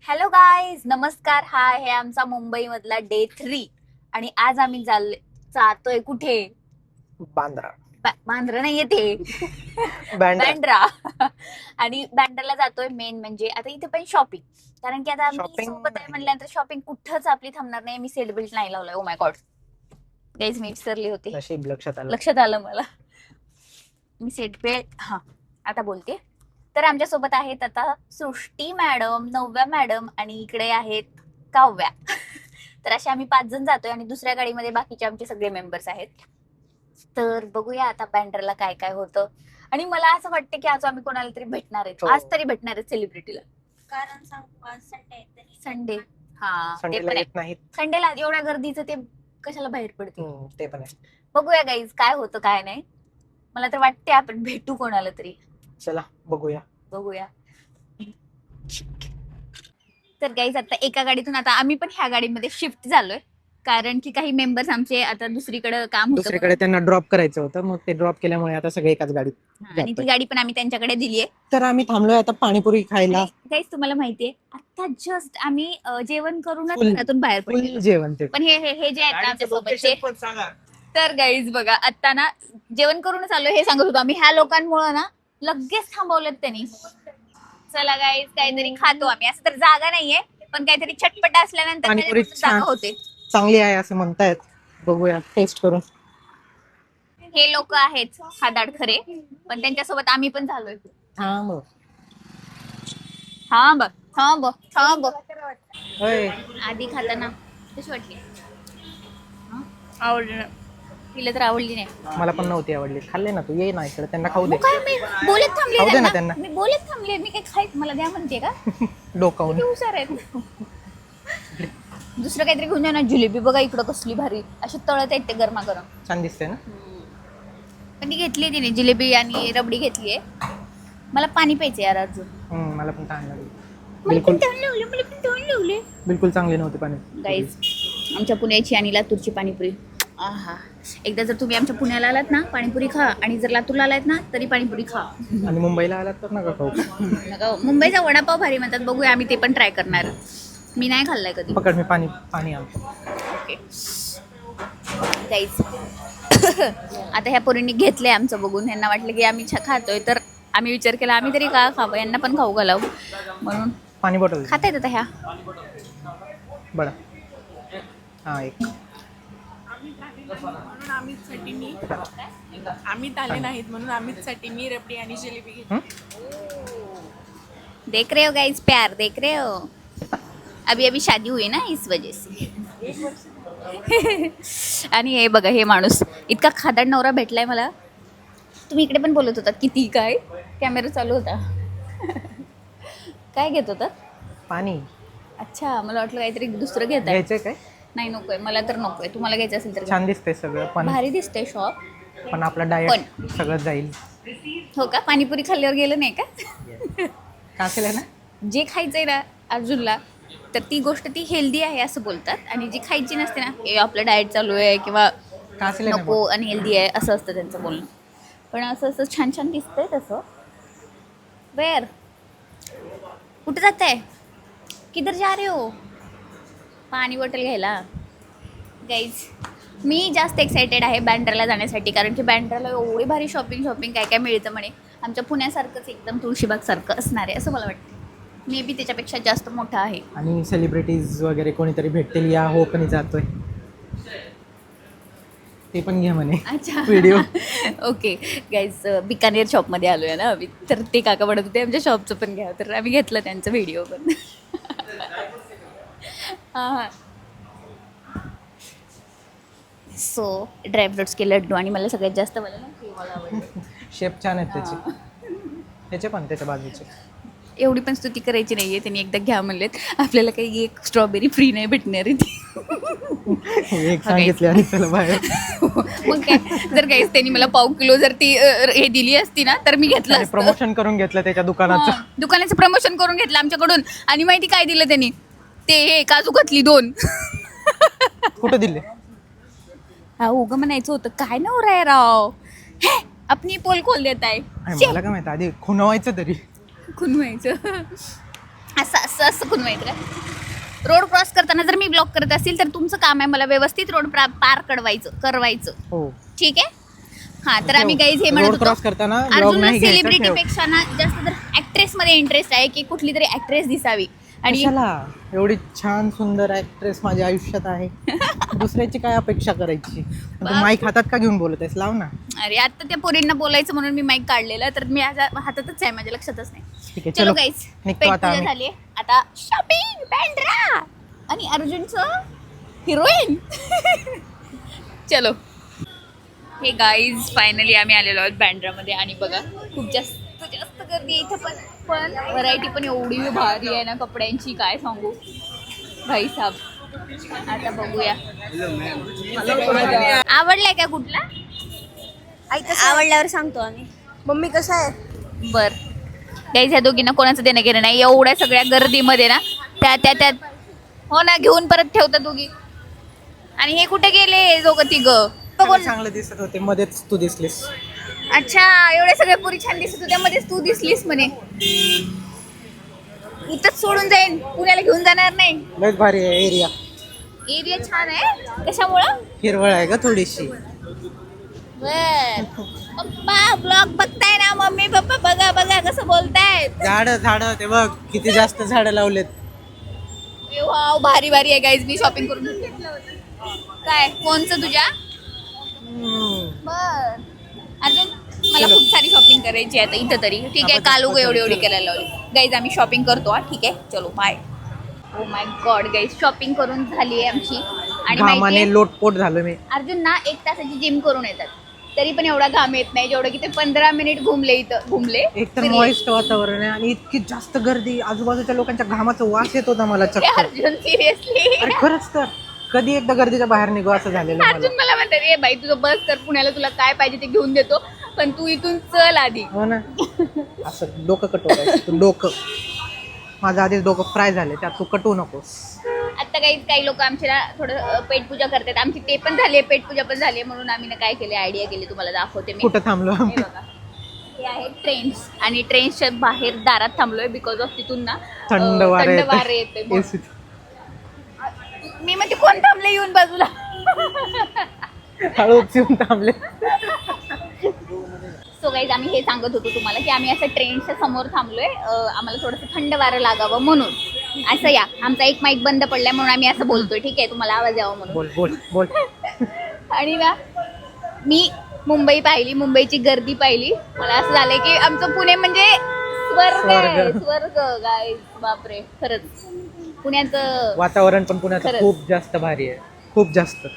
Hello guys, नमस्कार. हा आहे आमचा मुंबई मधला डे 3 आणि आज आम्ही जातोय कुठे? बांद्रा. बांद्रा नाहीये ते बँड्रा. बँड्रा. आणि बँड्राला जातोय मेन म्हणजे आता इथे पण शॉपिंग, कारण की आता आम्ही शॉपिंग सोबत आहे नाही. म्हटल्यानंतर शॉपिंग कुठंच आपली थांबणार नाही. मी सेट बेल्ट नाही लावलाय. ओ माय गॉड गाईज, मी विसरली होती. नशीब लक्षात आलं. लक्षात आलं मला. मी सेट बेल्ट आता बोलते. तर आमच्या सोबत आहेत आता सृष्टी मॅडम, नव्या मॅडम आणि इकडे आहेत काव्या. तर असे आम्ही 5 जण जातोय आणि दुसऱ्या गाडीमध्ये बाकीचे आमचे सगळे मेंबर्स आहेत. तर बघूया आता बँड्राला काय काय होतं. आणि मला असं वाटतं की आज आम्ही कोणाला तरी भेटणार आहेत. हो. आज तरी भेटणार आहेत सेलिब्रिटीला, कारण संडे. हा ते संडेला पण आहे. येत नाहीत. संडेला एवढ्या गर्दीचं ते कशाला बाहेर पडते. ते पण आहे. बघूया गाईज काय होतं काय नाही. मला तर वाटते आपण भेटू कोणाला तरी. चला बघूया. तर गाईज आता एका गाडीतून आता आम्ही पण ह्या गाडीमध्ये शिफ्ट झालोय, कारण की काही मेंबर्स आमचे आता दुसरीकडे काम होतं दुसरीकडे त्यांना ड्रॉप करायचं होतं, मग ते ड्रॉप केल्यामुळे आता सगळे एकाच गाडीत म्हणून. आणि ती जातोय. गाडी पण आम्ही त्यांच्याकडे दिलीये. तर आम्ही थांबलोय आता पाणीपुरी खायला. गाईज तुम्हाला माहितीये आता जस्ट आम्ही जेवण करूनच Full- घरातून बाहेर फुल पडलो. जेवण ते. पण हे जे आहेत ना आमच्या सोबतचे, तर गाईज बघा आता ना जेवण करूनच आलो हे सांगत होतो आम्ही. ह्या लोकांमुळे ना लगेच थांबवलेत त्यांनी. चला गाईज काहीतरी खातो आम्ही. असं तर जागा नाहीये, पण काहीतरी चटपट असल्यानंतर पाणीपुरी त्याच्यात जागा होते. चांगली आहे असं म्हणतायत. बघूया टेस्ट करून. हे लोक आहेत खादाड खरे, पण त्यांच्यासोबत आम्ही पण झालोय. थांब. थांब थांब थांब. होय. आधी खाताना कशी वाटली? आवडली ना? तिला तर आवडली नाही. मला पण नव्हती आवडली. खाल्ले ना तू, ये ना इकडे त्यांना खाऊ दे. मग काय मी बोलत थांबले खाऊ दे ना त्यांना. त्यांना. मी बोलत थांबले. मी काय खायचं मला द्या म्हणते का? डोकावून. किती हुशार आहेत. दुसरं काहीतरी घेऊन जा ना. जिलेबी बघा इकडं कसली भारी अशी तळत आहेत ते गरमागरम. छान दिसते ना. पण ती घेतली तिने जिलेबी आणि रबडी घेतलीये. मला पाणी प्यायचं यार अजून. मला पण छान लागली. मला पण तोंड लावले. बिलकुल चांगली नव्हती पाणी. गाईज आमच्या पुण्याची आणि लातूरची पाणीपुरी. आहा, एकदा जर तुम्ही आमच्या पुण्याला आलात ना पाणीपुरी खा, आणि जर लातूरला आलात ना तरी पाणीपुरी खा. आणि मुंबईला आलात तर नका खाऊ. नका. मुंबईचा वडापाव भारी म्हणतात. बघूया आम्ही ते पण ट्राय करणार. मी नाही खाल्लाय कधी. पकड, मी पाणी आणतो. Okay guys. आता ह्या पोरींनी घेतलंय आमचं बघून. यांना वाटलं की आम्ही खातोय, तर आम्ही विचार केला आम्ही तरी का खावं, यांना पण खाऊ घालावं म्हणून. पाणी बॉटल खाता येत आता ह्या. बडा. हा एक. म्हणून आम्हीच आले नाहीत म्हणून आम्हीच मी रबडी आणि जिलेबी घेतली. देख रहे हो गाइस, प्यार देख रहे हो. अभी अभी शादी हुई ना, इस वजह से. आणि हे बघा हे माणूस इतका खादाड नवरा भेटलाय मला. तुम्ही इकडे पण बोलत होतात किती काय कॅमेरा चालू होता. काय घेत होतात? पाणी अच्छा, मला वाटलं काहीतरी दुसरं घेताय. घ्यायचंय काय? नाही नकोय मला, तर नकोय. तुम्हाला घ्यायचं असेल तर घ्या. छान दिसतंय सगळं, पण भारी दिसतंय शॉप. पण आपला डाएट सगळं जाईल. हो का? पाणीपुरी खाल्ल्यावर गेलं नाही का? का असेल ना. जे खायचंय ना अर्जुनला, तर ती गोष्ट ती हेल्दी आहे असं बोलतात, आणि जी खायची नसते ना, हे आपलं डाएट चालू आहे किंवा का असेल नको अनहेल्दी आहे असं असतं त्यांचं बोलणं. पण असं असं छान छान दिसतंय तसं. वेर कुठे जात आहे? किधर जा रहे हो? पाणी बॉटल घ्यायला. गाईज मी जास्त एक्सायटेड आहे बँड्राला जाण्यासाठी, कारण की बँड्राला एवढी भारी शॉपिंग काय काय मिळतं म्हणे. आमच्या पुण्यासारखंच एकदम तुळशीबाग सारखं असणार आहे असं मला वाटतं. मे बी त्याच्यापेक्षा जास्त मोठं आहे. आणि सेलिब्रिटीज वगैरे कोणीतरी भेटतील या होपने जातोय. ते पण घ्या म्हणे. अच्छा व्हिडिओ. ओके गाईज, बिकानेर शॉपमध्ये आलो आहे ना आम्ही, तर ते काका म्हणत होते आमच्या शॉपचं पण घ्या, तर आम्ही घेतलं त्यांचं व्हिडिओ पण. हां सो ड्रायफ्रुट्स के लड्डू, आणि मला सगळ्यात जास्त मला ना केवळ आवडलं. शेप छान आहेत त्याचे. त्याचे पण त्याच्या बाजूचे. एवढी पण स्तुती करायची नाहीये. त्यांनी एकदा घ्या म्हणलेत, आपल्याला काही एक स्ट्रॉबेरी फ्री नाही भेटणार आहे ती. एक सांगितले आणि त्याला बाहेर. मग काय, जर काहीच त्यांनी मला पाव किलो जर ती हे दिली असती ना तर मी घेतलं असतं. प्रमोशन करून घेतलं त्याच्या दुकानाचं. दुकानाचं प्रमोशन करून घेतलं आमच्याकडून. आणि माहिती काय दिलं त्यांनी? ते हे काजू कतली 2. कुठं दिले? हा उग म्हणायचं होतं. काय नवरा आहे राव, हे आपली पोल खोल देत आहे. मला काय माहिती, आधी खुणवायचं तरी. खुनवायचं. असं असं असं कोण माहिती का, रोड क्रॉस करताना जर मी ब्लॉक करत असेल तर तुमचं काम आहे मला व्यवस्थित रोड पार करवायचं. हो ठीक आहे. हा तर आम्ही गाईज हे म्हणत रोड क्रॉस होतो, करताना ब्लॉग अर्जुनला नाही घ्यायचा, सेलिब्रिटी ठेव. पेक्षा ना जास्त तर ऍक्ट्रेस मध्ये इंटरेस्ट आहे की कुठली तरी ऍक्ट्रेस दिसावी. आणि कशाला? एवढी छान सुंदर ऍक्ट्रेस माझ्या आयुष्यात आहे, दुसऱ्याची काय अपेक्षा करायची? माईक हातात का घेऊन बोलत आहेस? लाव ना. अरे आता त्या पोरींना बोलायचं म्हणून मी माईक काढलेला, तर मी हातातच आहे, माझ्या लक्षातच नाही. ठीक आहे, चलो चलो गाईज, निघतो आता आम्ही. झाली आता शॉपिंग बँड्रा आणि अर्जुनचं हिरोईन. चलो हे गाईज फायनली आम्ही आलेलो आहोत बँड्रामध्ये आणि बघा खूप जास्त गर्दी आहे इथं, पण व्हरायटी पण एवढी भारी आहे ना कपड्यांची, काय सांगू भाई साहब. आता बघूया आवडलाय का कुठला? आवडल्यावर सांगतो आम्ही. मम्मी कसं आहे? बर गाईज ह्या दोघींना कोणाचं देणं घेणं नाही, एवढ्या सगळ्या गर्दीमध्ये ना त्यात हो ना घेऊन परत ठेवतात दोघी. आणि हे कुठे गेले दोघं तिघं? बघून चांगलं दिसत होते, मध्येच तू दिसलीस. अच्छा एवढ्या सगळ्या पुरी छान दिसत होत्या, मध्येच तू दिसलीस म्हणे. इथंच सोडून जाईन, पुण्याला घेऊन जाणार नाही. लयच भारी आहे एरिया, एरिया छान आहे. कशामुळं? हिरवळ आहे का थोडीशी. बर पप्पा ब्लॉग बघताय ना, मम्मी पप्पा बघा बघा कसं बोलताय. झाड ते बघ किती जास्त झाडं लावलेत. वाव भारी भारी आहे गाईज. मी शॉपिंग करून घेतलं होतं. काय कोणचं तुझ्या? बर अजून मला खूप सारी शॉपिंग करायची आहे आता इथं तरी. ठीक आहे कालू एवढी करायला लावली. गाईज आम्ही शॉपिंग करतो हा. ठीक आहे चलो bye. Oh my god guys shopping करून झाली आहे आमची. आणि माहिती घामाने लोटपोट झालं मी. अर्जुन ना 1 तासाची जिम करून येतात तरी पण एवढा घाम येत नाही जेवढं की ते 15 मिनिट घुमले. एक तर मॉइस्ट वातावरण आहे आणि इतकी जास्त गर्दी, आजूबाजूच्या लोकांच्या घामाचा वास येत होता मला चक्कर. अर्जुन सिरियसली अरे खरंच तर कधी एकदा गर्दीच्या बाहेर निघू असं झालेलं मला. अर्जुन मला म्हणतात ए बाई तुझं बस तर पुण्याला तुला काय पाहिजे ते घेऊन देतो पण तू इथून चल आधी. हो ना, असं डोकं कटवायचं तू. डोकं माझं आधीच डोकं फ्राय झाले, त्यात तू कटवू नकोस. आता काही लोक आमच्या ना थोडं पेटपूजा करतात. आमची ते पण झाली आहे, पेटपूजा पण झाली आहे, म्हणून आम्ही ना काय केले आयडिया केली तुम्हाला दाखवते मी. कुठं थांबलो हे बघा हे आहे ट्रेन्स आणि ट्रेन्सच्या बाहेर दारात थांबलोय बिकॉज ऑफ तिथून ना थंड वारं येते. येतं. मी म्हणजे कोण थांबले येऊन बाजूला. हळूच येऊन थांबले. सो गाईज आम्ही हे सांगत होतो तुम्हाला की आम्ही असं ट्रेनच्या समोर थांबलोय. आम्हाला थोडंसं थंड वारं लागावं म्हणून. असं या आमचा एक माईक बंद पडलाय म्हणून आम्ही असं बोलतोय. ठीक आहे तुम्हाला आवाज यावा म्हणून. बोल बोल बोल. आणि ना मी मुंबई पाहिली, मुंबईची गर्दी पाहिली. मला असं झालंय की आमचं पुणे म्हणजे स्वर्ग आहे. स्वर्ग गाईज बापरे खरंच. पुण्याचं वातावरण पण पुण्याचं खरंच. खूप जास्त भारी आहे, खूप जास्त.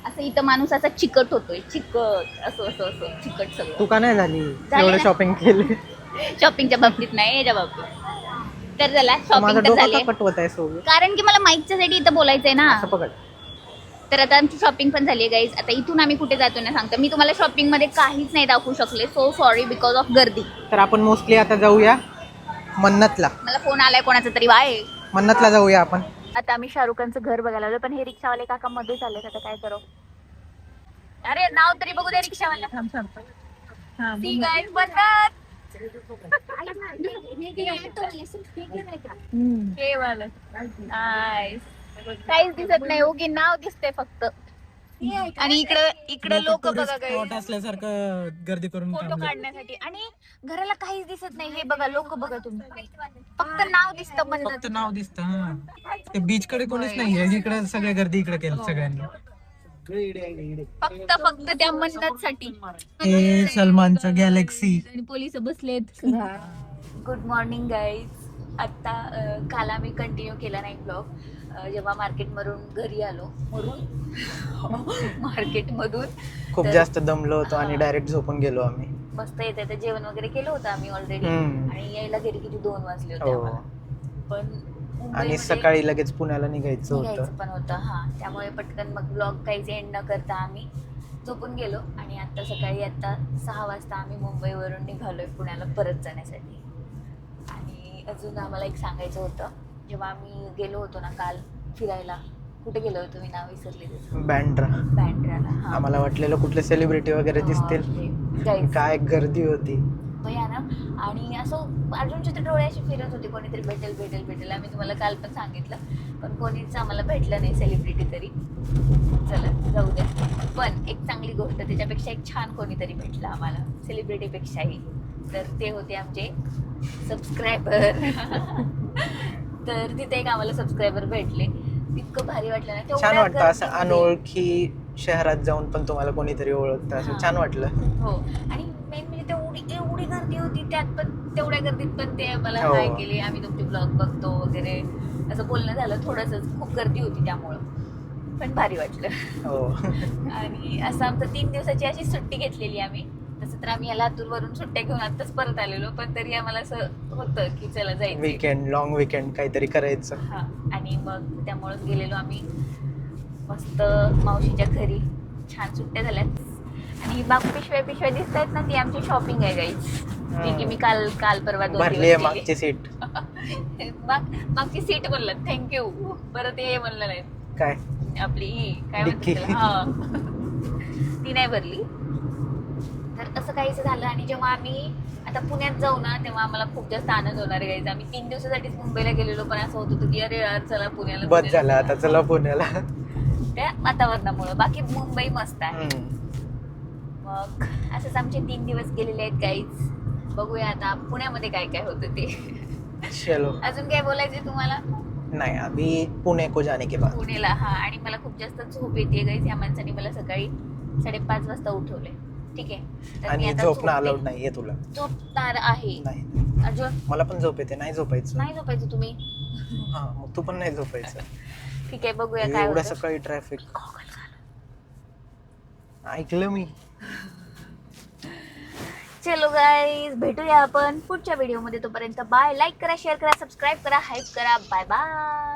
असं इथं माणूस असा चिकट होतोय, चिकट असं चिकट सगळं. तू का नाही झाली ना? एवढं शॉपिंग केली? शॉपिंगच्या बाबतीत नाही याच्या बाबतीत. तर झाला माझं शॉपिंग तर डोकं झाली का कटवत आहे सोबत? कारण की मला माईकच्या साठी इथं बोलायचंय ना. असं पकड. तर आता आमची शॉपिंग पण झाली आहे गाईज. आता इथून आम्ही कुठे जातो ना सांगतो. मी तुम्हाला शॉपिंग मध्ये काहीच नाही दाखवू शकले. सो सॉरी बिकॉज ऑफ गर्दी. तर आपण मोस्टली आता जाऊया मन्नतला. मला फोन आलाय कोणाचा तरी. बाय. मन्नतला जाऊया आपण. आता आम्ही शाहरुख खानचं घर बघायला आलो पण हे रिक्षावाले काका मध्येच आले. आता काय करू? अरे नाव तरी बघू द्या रिक्षावाल्या. ठीक आहे बंदर. काहीच दिसत नाही उगी नाव दिसते फक्त. आणि इकडे लोक बघा स्पॉट असल्यासारखं गर्दी करून फोटो थांबले. काढण्यासाठी. आणि घराला काहीच दिसत नाही. हे बघा लोक बघा तुम्ही फक्त नाव दिसतं फक्त बंद. नाव दिसतं. हा ते बीच कडे कोणीच नाहीये, इकडे सगळ्या गर्दी इकडे केलं सगळ्यांनी. फक्त त्या मन्नतसाठी. हे सलमानचं गॅलेक्सी. आणि पोलिस बसलेत. Good morning guys. आता काल आम्ही कंटिन्यू केला नाही ब्लॉग. जेव्हा मार्केटमधून घरी आलो मार्केटमधून खूप जास्त दमलो होतो आणि डायरेक्ट झोपून गेलो आम्ही. मस्त येते तर जेवण वगैरे केलं होतं आम्ही ऑलरेडी. आणि यायला घरी किती 2 वाजले होते हो. आम्हाला. पण आणि मुंबईमध्ये सकाळी लगेच पुण्याला निघायचं होतं. निघायचं पण होतं. हा त्यामुळे पटकन मग ब्लॉग काहीच एंड न करता आम्ही झोपून गेलो. आणि आता सकाळी 6 वाजता आम्ही मुंबईवरून निघालोय पुण्याला परत जाण्यासाठी. आणि अजून आम्हाला एक सांगायचं होतं. जेव्हा आम्ही गेलो होतो ना काल फिरायला, कुठे गेलो होतो मी नाव विसरले त्याचं. बँड्राला. हा आम्हाला वाटलेलं कुठले सेलिब्रिटी वगैरे दिसतील. Guys, काय गर्दी होती. भयानक. आणि असं अर्जुनचे तर डोळे असे फिरत होते, कोणीतरी भेटेल भेटेल भेटेल. आम्ही तुम्हाला काल पण सांगितलं, पण कोणीच आम्हाला भेटलं नाही सेलिब्रिटी तरी. चला जाऊ द्या. पण एक चांगली गोष्ट, त्याच्यापेक्षा एक छान कोणीतरी भेटलं आम्हाला सेलिब्रिटीपेक्षाही. तर ते होते आमचे सबस्क्रायबर. तर तिथे एक आम्हाला सबस्क्रायबर भेटले, इतकं भारी वाटलं ना. छान तेवढ्या वाटतं असं गर्दीमध्ये. अनोळखी शहरात जाऊन पण तुम्हाला कोणीतरी ओळखतं, असं हां. छान वाटलं. हो. आणि मेन म्हणजे एवढी गर्दी होती, त्यात पण तेवढ्या गर्दीत पण ते मला हो. हाय केली, आम्ही तुमचे ब्लॉग बघतो वगैरे असं बोलणं झालं. थोडंसं खूप गर्दी होती त्यामुळं, पण भारी वाटलं. हो. आणि असं आमचं 3 दिवसाची अशी सुट्टी घेतलेली आम्ही. तसं तर आम्ही या लातूरवरून सुट्ट्या घेऊन आत्ताच परत आलेलो, पण तरी आम्हाला असं होतं की चला जायचं. वीकेंड, लॉंग वीकेंड काहीतरी करायचं. हा. आणि मग त्यामुळेच गेलेलो आम्ही मस्त मावशीच्या घरी. छान सुट्ट्या झाल्यात. आणि बाग पिशव्या दिसत आहेत ना, ती आमची शॉपिंग आहे गाईज. जी की मी काल परवा 2 भरली आहे दिवस मागची सीट. केली. मागची सीट म्हणलं थँक्यू, परत हे म्हणलं नाही. काय आपली ही काय डिक्की. म्हणतात त्याला? हा. ती नाही भरली. तर असं काहीच झालं. आणि जेव्हा आम्ही आता पुण्यात जाऊ ना, तेव्हा आम्हाला खूप जास्त आनंद होणार आहे गाईज. आम्ही 3 दिवसासाठीच मुंबईला गेलेलो, पण असं होत होतं की अरे यार चला पुण्याला. बस झालं आता, चला पुण्याला. त्या वातावरणामुळे. बाकी मुंबई मस्त आहे. हम्म. मग असंच आमचे 3 दिवस गेलेले आहेत गाईज. बघूया आता पुण्यामध्ये काय काय होतं ते. चलो. अजून काय बोलायचंय तुम्हाला? नाही, अभी पुणे को जाने के बाद. पुण्याला. हा. आणि मला खूप जास्त झोप येते गाईज. ह्या माणसाने मला सकाळी 5:30 वाजता उठवले. ठीक आहे, तर मी आणि आता झोपणं झोपते. अलाउड नाहीये तुला. झोपणार आहे. नाही, अर्जुन मला पण झोप येते, नाही झोपायचं. नाही झोपायचं तुम्ही. हा, मग तू पण नाही झोपायचं. ठीक आहे, बघूया काय एवढ्या होतं. सकाळी ट्रॅफिक ऐकलं मी. चलो गाईज, भेटूया आपण पुढच्या व्हिडिओमध्ये. तोपर्यंत बाय. लाईक करा, शेअर करा, सबस्क्राईब करा, हाईप करा. Bye bye.